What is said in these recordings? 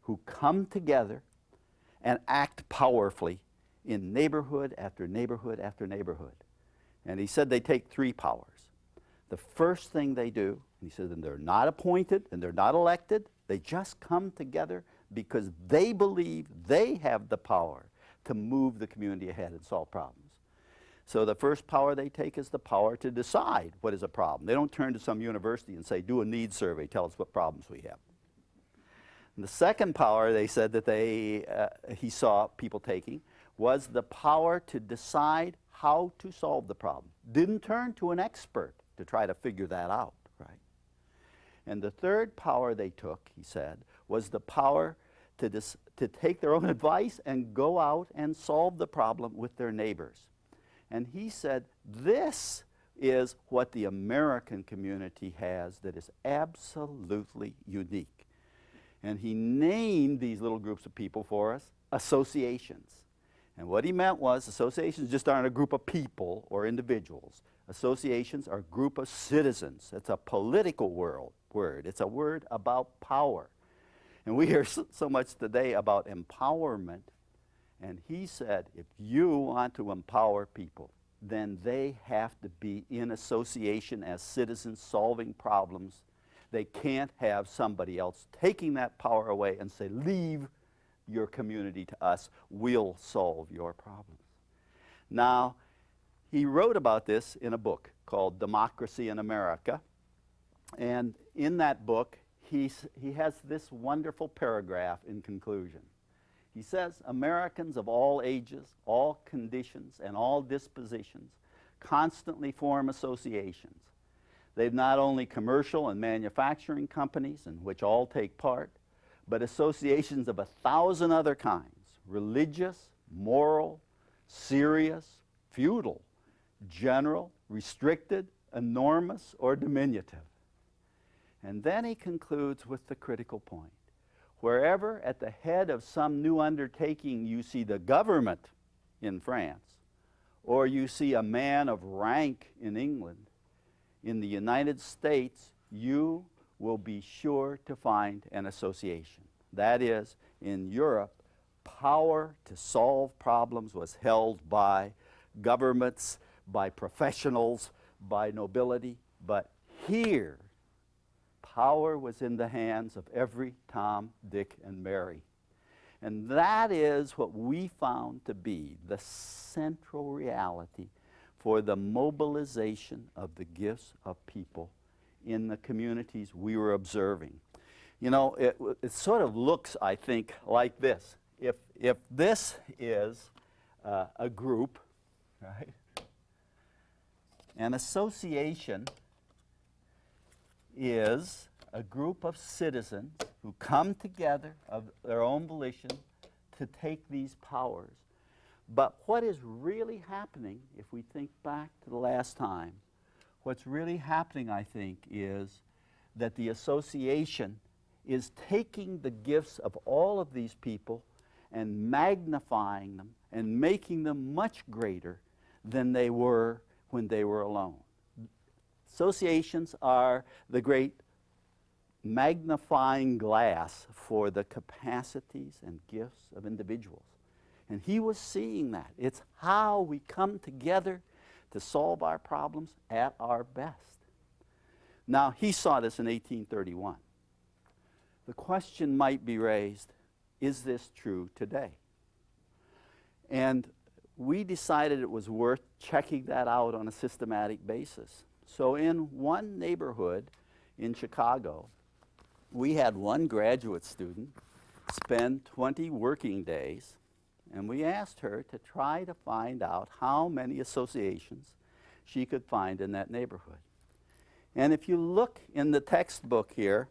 who come together and act powerfully in neighborhood after neighborhood after neighborhood. And he said they take three powers. The first thing they do, he said, and they're not appointed and they're not elected, they just come together because they believe they have the power to move the community ahead and solve problems. So the first power they take is the power to decide what is a problem. They don't turn to some university and say, do a needs survey, tell us what problems we have. And the second power they said that he saw people taking was the power to decide how to solve the problem. Didn't turn to an expert to try to figure that out, right? And the third power they took, he said, was the power to take their own advice and go out and solve the problem with their neighbors. And he said, this is what the American community has that is absolutely unique. And he named these little groups of people for us associations. And what he meant was associations just aren't a group of people or individuals. Associations are a group of citizens. It's a political word. It's a word about power. And we hear so much today about empowerment. And he said, if you want to empower people, then they have to be in association as citizens solving problems. They can't have somebody else taking that power away and say, leave your community to us, we'll solve your problems. Now, he wrote about this in a book called Democracy in America. And in that book, he has this wonderful paragraph in conclusion. He says, Americans of all ages, all conditions, and all dispositions constantly form associations. They've not only commercial and manufacturing companies in which all take part, but associations of 1,000 other kinds, religious, moral, serious, feudal, general, restricted, enormous, or diminutive. And then he concludes with the critical point. Wherever at the head of some new undertaking you see the government in France, or you see a man of rank in England, in the United States, you will be sure to find an association. That is, in Europe, power to solve problems was held by governments, by professionals, by nobility, but here, power was in the hands of every Tom, Dick, and Mary. And that is what we found to be the central reality for the mobilization of the gifts of people in the communities we were observing. You know, it sort of looks, I think, like this. If this is a group, right, an association is a group of citizens who come together of their own volition to take these powers. But what is really happening, if we think back to the last time, what's really happening, I think, is that the association is taking the gifts of all of these people and magnifying them and making them much greater than they were when they were alone. Associations are the great magnifying glass for the capacities and gifts of individuals. And he was seeing that. It's how we come together to solve our problems at our best. Now, he saw this in 1831. The question might be raised, is this true today? And we decided it was worth checking that out on a systematic basis. So in one neighborhood in Chicago, we had one graduate student spend 20 working days, and we asked her to try to find out how many associations she could find in that neighborhood. And if you look in the textbook here,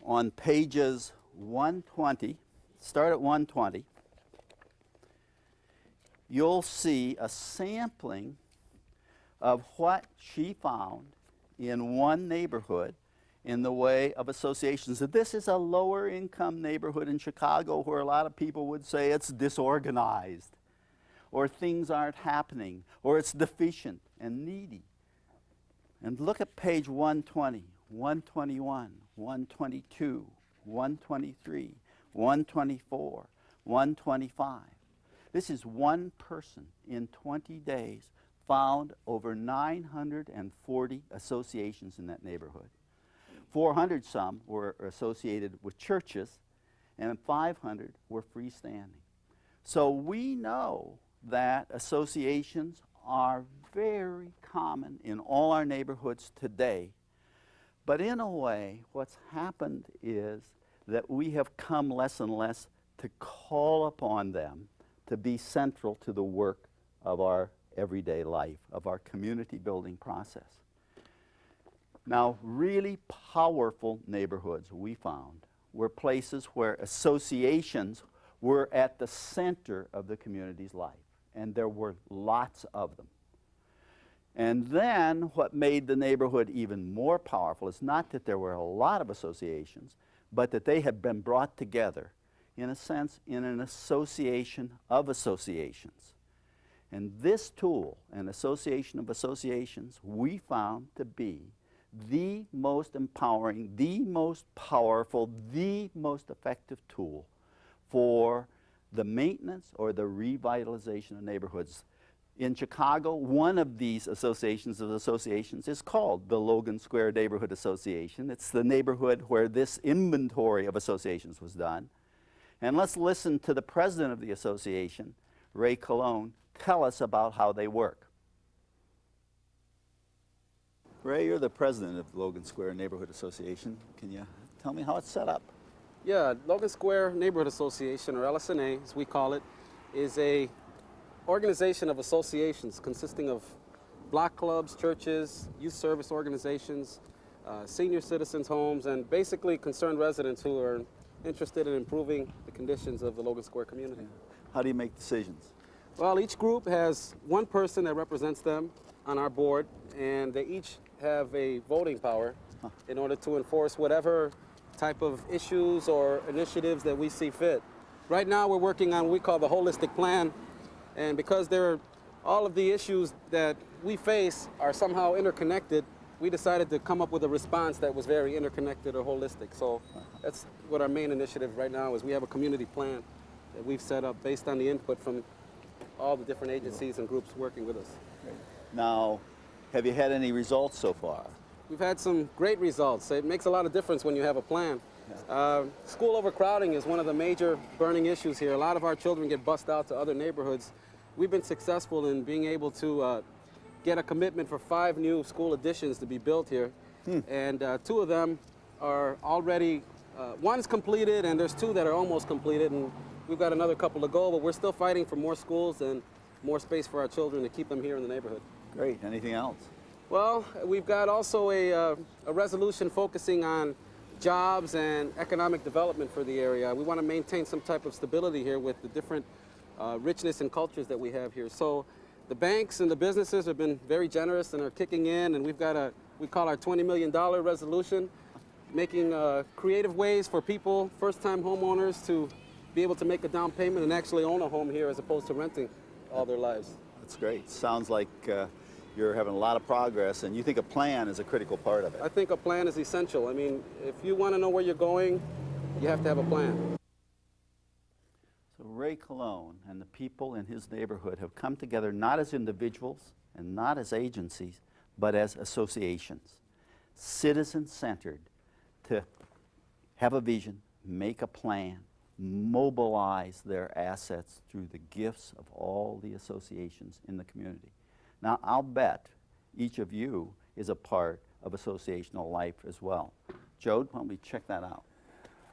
on pages 120, start at 120, you'll see a sampling of what she found in one neighborhood in the way of associations. And this is a lower income neighborhood in Chicago where a lot of people would say it's disorganized, or things aren't happening, or it's deficient and needy. And look at page 120, 121, 122, 123, 124, 125. This is one person in 20 days found over 940 associations in that neighborhood. 400 some were associated with churches, and 500 were freestanding. So we know that associations are very common in all our neighborhoods today. But in a way, what's happened is that we have come less and less to call upon them to be central to the work of our everyday life, of our community building process. Now, really powerful neighborhoods we found were places where associations were at the center of the community's life, and there were lots of them. And then what made the neighborhood even more powerful is not that there were a lot of associations, but that they had been brought together, in a sense, in an association of associations. And this tool, an association of associations, we found to be the most empowering, the most powerful, the most effective tool for the maintenance or the revitalization of neighborhoods. In Chicago, one of these associations of associations is called the Logan Square Neighborhood Association. It's the neighborhood where this inventory of associations was done. And let's listen to the president of the association, Ray Colon, tell us about how they work. Ray, you're the president of the Logan Square Neighborhood Association. Can you tell me how it's set up? Yeah, Logan Square Neighborhood Association, or LSNA as we call it, is a organization of associations consisting of block clubs, churches, youth service organizations, senior citizens' homes, and basically concerned residents who are interested in improving the conditions of the Logan Square community. How do you make decisions? Well, each group has one person that represents them on our board, and they each have a voting power in order to enforce whatever type of issues or initiatives that we see fit. Right now we're working on what we call the holistic plan, and because all of the issues that we face are somehow interconnected, we decided to come up with a response that was very interconnected or holistic. So that's what our main initiative right now is. We have a community plan that we've set up based on the input from all the different agencies and groups working with us. Now, have you had any results so far? We've had some great results. It makes a lot of difference when you have a plan. School overcrowding is one of the major burning issues here. A lot of our children get bused out to other neighborhoods. We've been successful in being able to get a commitment for 5 new school additions to be built here. And 2 of them are already, one's completed and there's 2 that are almost completed, and we've got another couple to go, but we're still fighting for more schools and more space for our children to keep them here in the neighborhood. Great. Anything else? Well, we've got also a resolution focusing on jobs and economic development for the area. We want to maintain some type of stability here with the different richness and cultures that we have here. So the banks and the businesses have been very generous and are kicking in, and we've got we call our $20 million resolution, making creative ways for people, first-time homeowners, to be able to make a down payment and actually own a home here as opposed to renting all their lives. That's great. Sounds like you're having a lot of progress, and you think a plan is a critical part of it. I think a plan is essential. I mean, if you want to know where you're going, you have to have a plan. So Ray Colon and the people in his neighborhood have come together not as individuals and not as agencies, but as associations, citizen-centered, to have a vision, make a plan, mobilize their assets through the gifts of all the associations in the community. Now, I'll bet each of you is a part of associational life as well. Jode, why don't we check that out?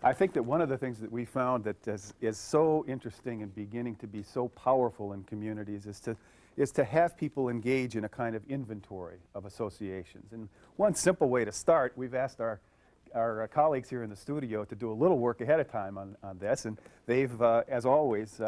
I think that one of the things that we found that is so interesting and beginning to be so powerful in communities is to have people engage in a kind of inventory of associations. And one simple way to start, we've asked our colleagues here in the studio to do a little work ahead of time on this, and they've, as always,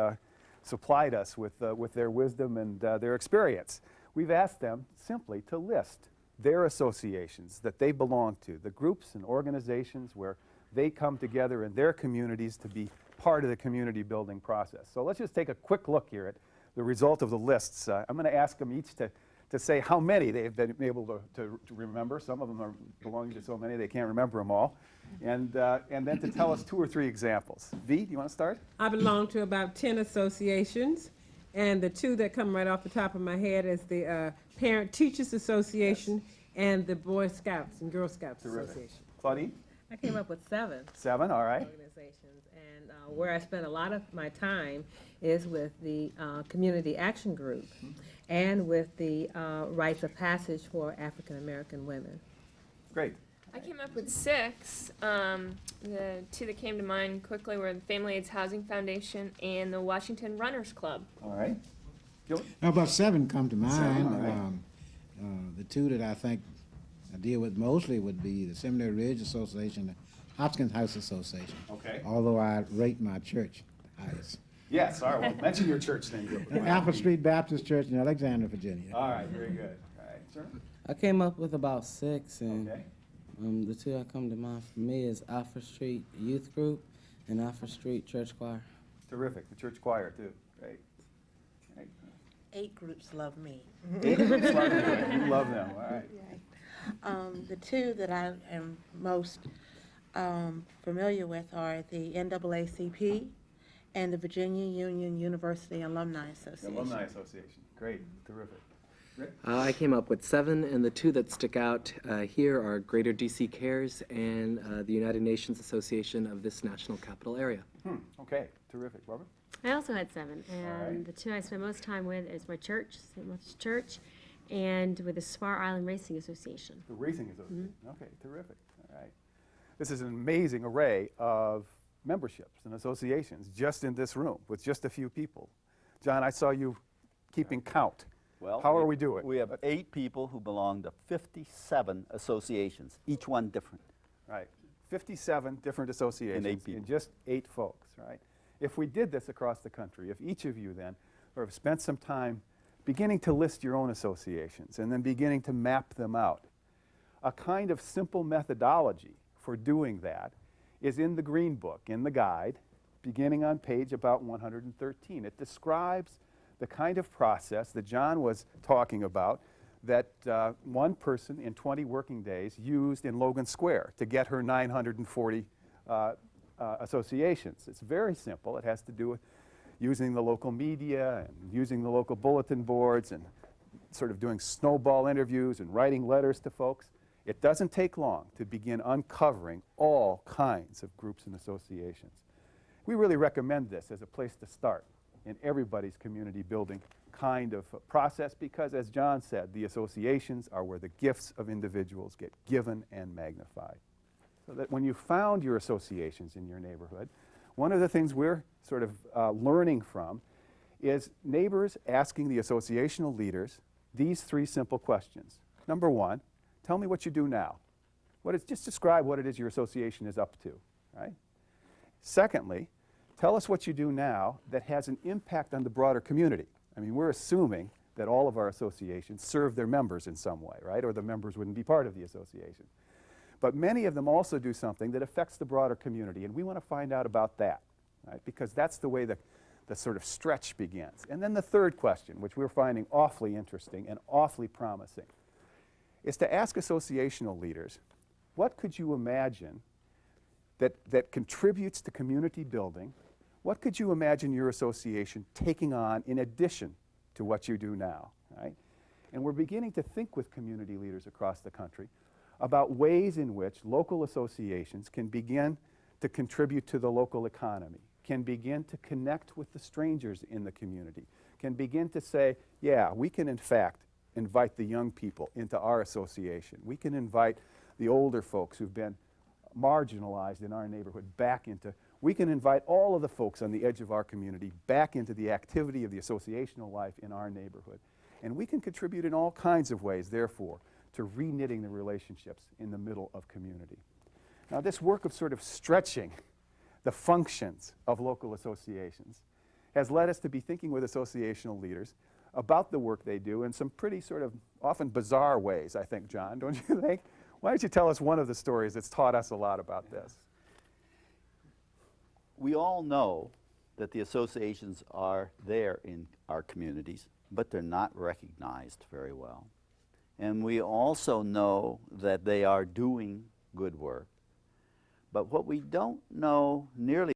supplied us with their wisdom and their experience. We've asked them simply to list their associations that they belong to, the groups and organizations where they come together in their communities to be part of the community building process. So let's just take a quick look here at the result of the lists. I'm going to ask them each to to say how many they've been able to remember. Some of them are belonging to so many they can't remember them all. And then to tell us 2 or 3 examples. V, do you want to start? I belong to about 10 associations, and the 2 that come right off the top of my head is the Parent Teachers Association and the Boy Scouts and Girl Scouts Association. Claudine? I came up with 7 7, all right. organizations, and where I spend a lot of my time is with the Community Action Group and with the Rites of Passage for African American women. Great. I came up with 6. The 2 that came to mind quickly were the Family AIDS Housing Foundation and the Washington Runners Club. All right. Gil- About 7 come to mind. 7, all right. The 2 that I think I deal with mostly would be the Seminary Ridge Association, the Hopkins House Association. Okay. Although I rate my church highest. Yes, all right. Well, mention your church then, Gil. Alfred Street Baptist Church in Alexandria, Virginia. All right, very good. All right, sir? I came up with about 6, and Okay. the 2 that come to mind for me is Alfred Street Youth Group and Alfred Street Church Choir. Terrific. The church choir, too. Great. Great. 8 groups love me. 8 groups love you. You love them. All right. The 2 that I am most familiar with are the NAACP and the Virginia Union University Alumni The Association. Alumni Association. Great. Terrific. Rick? I came up with 7, and the 2 that stick out here are Greater DC Cares and the United Nations Association of this National Capital Area. Okay. Terrific. Barbara? I also had 7, right. and the 2 I spend most time with is my church, St. Martha's Church, and with the Spar Island Racing Association. The Racing Association. Okay, terrific. All right. This is an amazing array of memberships and associations just in this room with just a few people. John, I saw you keeping count. Well, How are we doing? We have 8 people who belong to 57 associations, each one different. Right. 57 different associations 8 people. in just 8 folks, right? If we did this across the country, if each of you then sort of spent some time beginning to list your own associations and then beginning to map them out, a kind of simple methodology for doing that is in the Green Book, in the guide, beginning on page about 113. It describes the kind of process that John was talking about that one person in 20 working days used in Logan Square to get her 940 associations. It's very simple. It has to do with using the local media and using the local bulletin boards and sort of doing snowball interviews and writing letters to folks. It doesn't take long to begin uncovering all kinds of groups and associations. We really recommend this as a place to start in everybody's community building kind of process because, as John said, the associations are where the gifts of individuals get given and magnified. So that when you found your associations in your neighborhood, one of the things we're sort of learning from is neighbors asking the associational leaders these 3 simple questions. Number 1, tell me what you do now. Just describe what it is your association is up to, right? Secondly, tell us what you do now that has an impact on the broader community. I mean, we're assuming that all of our associations serve their members in some way, right? Or the members wouldn't be part of the association. But many of them also do something that affects the broader community, and we want to find out about that, right? Because that's the way the sort of stretch begins. And then the third question, which we're finding awfully interesting and awfully promising, is to ask associational leaders, what could you imagine that contributes to community building? What could you imagine your association taking on in addition to what you do now, right? And we're beginning to think with community leaders across the country about ways in which local associations can begin to contribute to the local economy, can begin to connect with the strangers in the community, can begin to say, yeah, we can in fact invite the young people into our association. We can invite the older folks who've been marginalized in our neighborhood back into, we can invite all of the folks on the edge of our community back into the activity of the associational life in our neighborhood. And we can contribute in all kinds of ways, therefore, to reknitting the relationships in the middle of community. Now, this work of sort of stretching the functions of local associations has led us to be thinking with associational leaders about the work they do in some pretty sort of often bizarre ways, I think, John, don't you think? Why don't you tell us one of the stories that's taught us a lot about this? We all know that the associations are there in our communities but they're not recognized very well. And we also know that they are doing good work. But what we don't know nearly